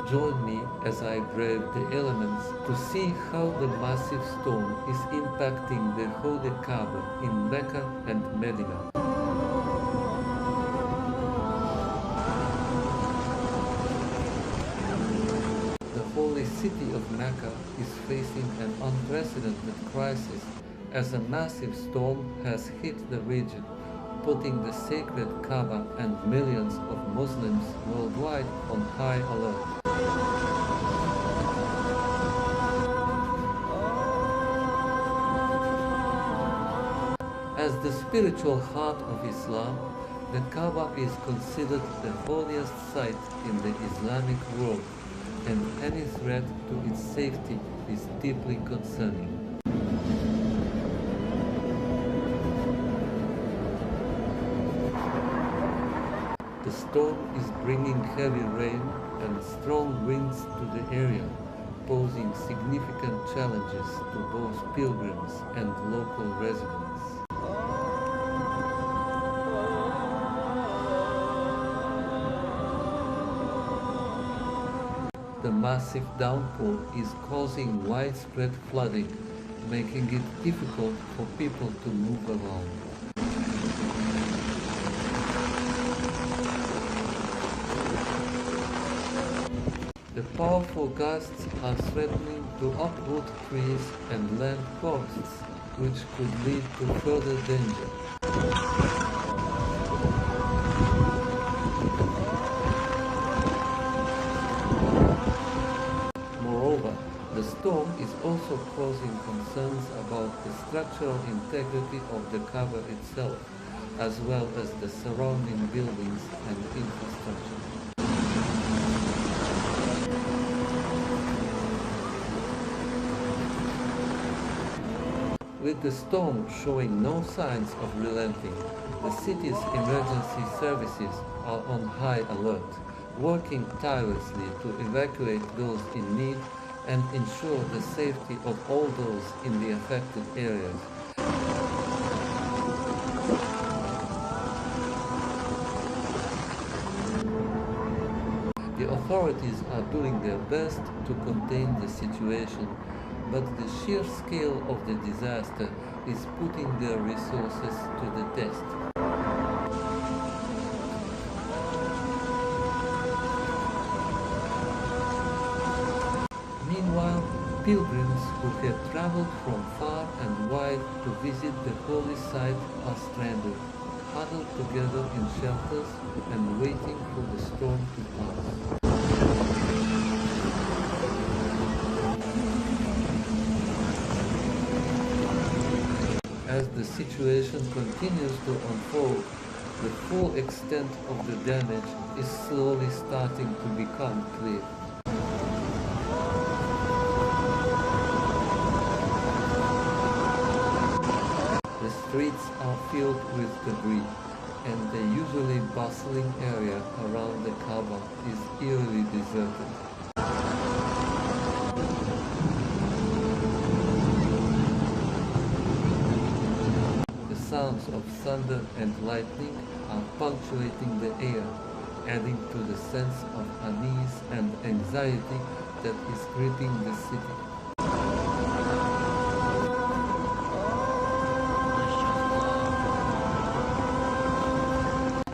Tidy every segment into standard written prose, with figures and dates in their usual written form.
Join me as I brave the elements to see how the massive stone is impacting the holy Kaaba in Mecca and Medina. The holy city of Mecca is facing an unprecedented crisis as a massive storm has hit the region, putting the sacred Kaaba and millions of Muslims worldwide on high alert. As the spiritual heart of Islam, the Kaaba is considered the holiest site in the Islamic world, and any threat to its safety is deeply concerning. The storm is bringing heavy rain and strong winds to the area, posing significant challenges to both pilgrims and local residents. The massive downpour is causing widespread flooding, making it difficult for people to move around. The powerful gusts are threatening to uproot trees and land forests, which could lead to further danger. Moreover, the storm is also causing concerns about the structural integrity of the Kaaba itself, as well as the surrounding buildings and infrastructure. With the storm showing no signs of relenting, the city's emergency services are on high alert, working tirelessly to evacuate those in need and ensure the safety of all those in the affected areas. The authorities are doing their best to contain the situation, but the sheer scale of the disaster is putting their resources to the test. Meanwhile, pilgrims who have traveled from far and wide to visit the holy site are stranded, huddled together in shelters and waiting for the storm to pass. As the situation continues to unfold, the full extent of the damage is slowly starting to become clear. The streets are filled with debris, and the usually bustling area around the Kaaba is eerily deserted. Sounds of thunder and lightning are punctuating the air, adding to the sense of unease and anxiety that is gripping the city.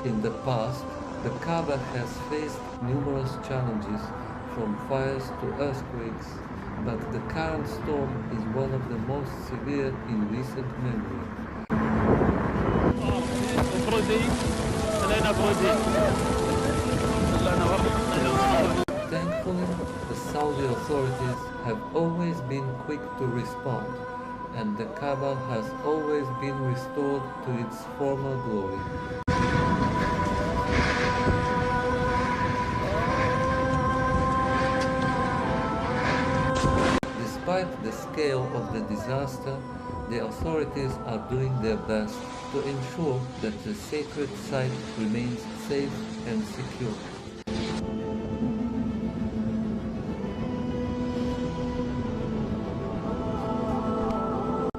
In the past, the Kaaba has faced numerous challenges, from fires to earthquakes, but the current storm is one of the most severe in recent memory. Thankfully, the Saudi authorities have always been quick to respond, and the Kaaba has always been restored to its former glory. Despite the scale of the disaster, the authorities are doing their best to ensure that the sacred site remains safe and secure.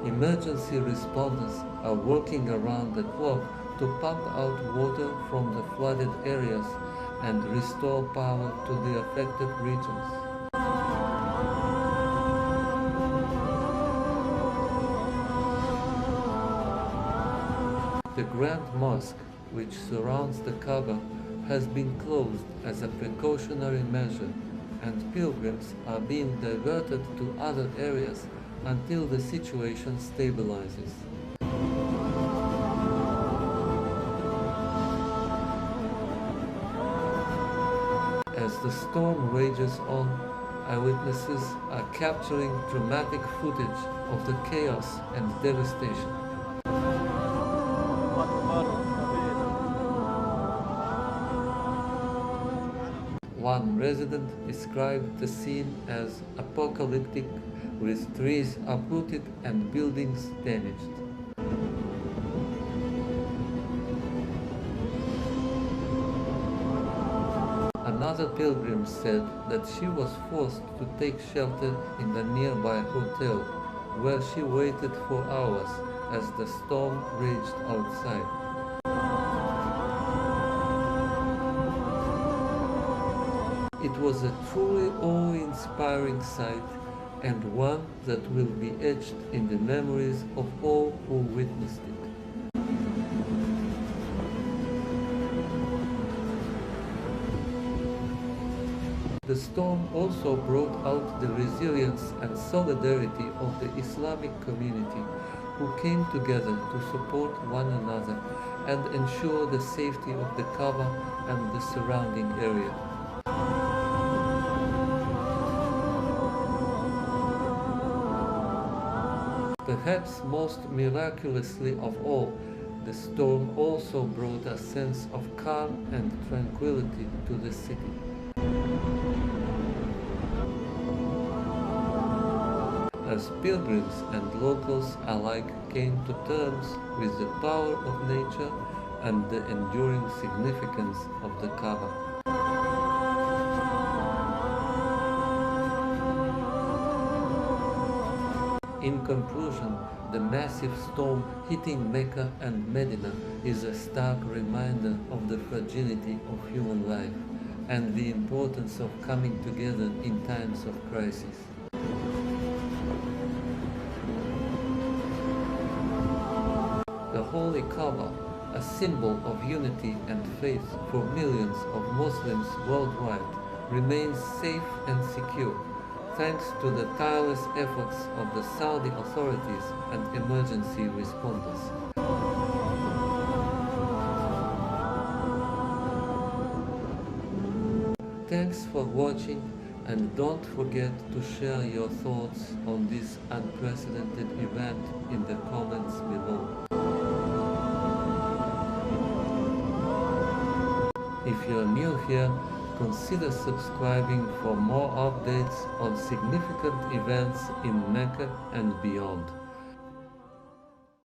Emergency responders are working around the clock to pump out water from the flooded areas and restore power to the affected regions. The Grand Mosque, which surrounds the Kaaba, has been closed as a precautionary measure, and pilgrims are being diverted to other areas until the situation stabilizes. As the storm rages on, eyewitnesses are capturing dramatic footage of the chaos and devastation. One resident described the scene as apocalyptic, with trees uprooted and buildings damaged. Another pilgrim said that she was forced to take shelter in the nearby hotel, where she waited for hours as the storm raged outside. It was a truly awe-inspiring sight, and one that will be etched in the memories of all who witnessed it. The storm also brought out the resilience and solidarity of the Islamic community, who came together to support one another and ensure the safety of the Kaaba and the surrounding area. Perhaps most miraculously of all, the storm also brought a sense of calm and tranquility to the city. As pilgrims and locals alike came to terms with the power of nature and the enduring significance of the Kaaba. In conclusion, the massive storm hitting Mecca and Medina is a stark reminder of the fragility of human life and the importance of coming together in times of crisis. The Holy Kaaba, a symbol of unity and faith for millions of Muslims worldwide, remains safe and secure, thanks to the tireless efforts of the Saudi authorities and emergency responders. Thanks for watching, and don't forget to share your thoughts on this unprecedented event in the comments below. If you're new here, consider subscribing for more updates on significant events in Mecca and beyond.